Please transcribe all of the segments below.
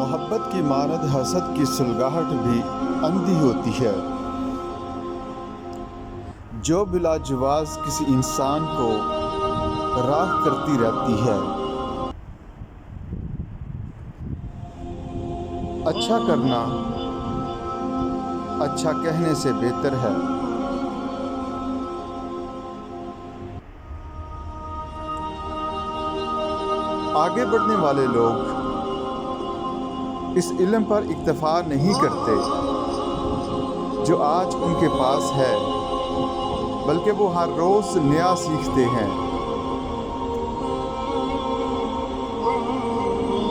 محبت کی مانند حسد کی سلگاہٹ بھی اندھی ہوتی ہے، جو بلا جواز کسی انسان کو راہ کرتی رہتی ہے۔ اچھا کرنا اچھا کہنے سے بہتر ہے۔ آگے بڑھنے والے لوگ اس علم پر اکتفا نہیں کرتے جو آج ان کے پاس ہے، بلکہ وہ ہر روز نیا سیکھتے ہیں۔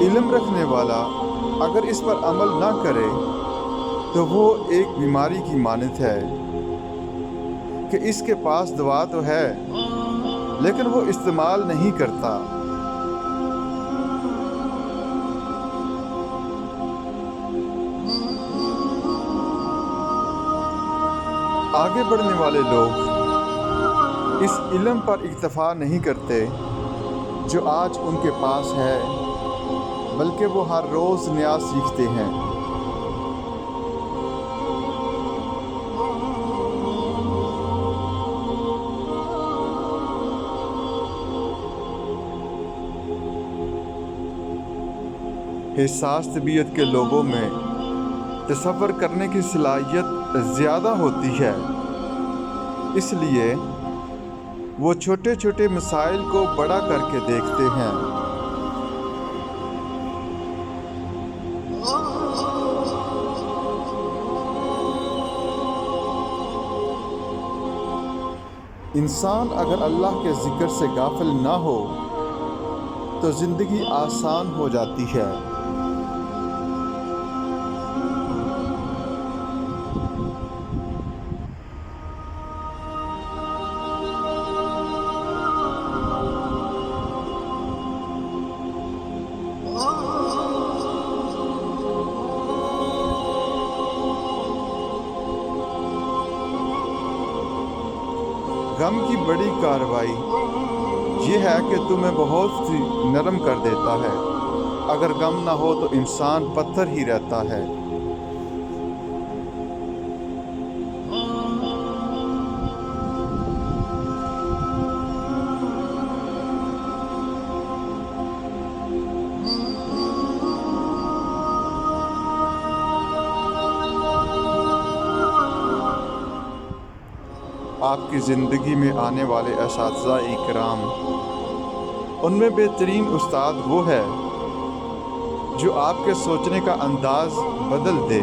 علم رکھنے والا اگر اس پر عمل نہ کرے تو وہ ایک بیماری کی مانند ہے کہ اس کے پاس دوا تو ہے لیکن وہ استعمال نہیں کرتا۔ آگے بڑھنے والے لوگ اس علم پر اکتفا نہیں کرتے جو آج ان کے پاس ہے، بلکہ وہ ہر روز نیا سیکھتے ہیں۔ حساس طبیعت کے لوگوں میں تصور کرنے کی صلاحیت زیادہ ہوتی ہے، اس لیے وہ چھوٹے چھوٹے مسائل کو بڑا کر کے دیکھتے ہیں۔ انسان اگر اللہ کے ذکر سے غافل نہ ہو تو زندگی آسان ہو جاتی ہے۔ غم کی بڑی کارروائی یہ ہے کہ تمہیں بہت سی نرم کر دیتا ہے۔ اگر غم نہ ہو تو انسان پتھر ہی رہتا ہے۔ آپ کی زندگی میں آنے والے اساتذہ اکرام، ان میں بہترین استاد وہ ہے جو آپ کے سوچنے کا انداز بدل دے۔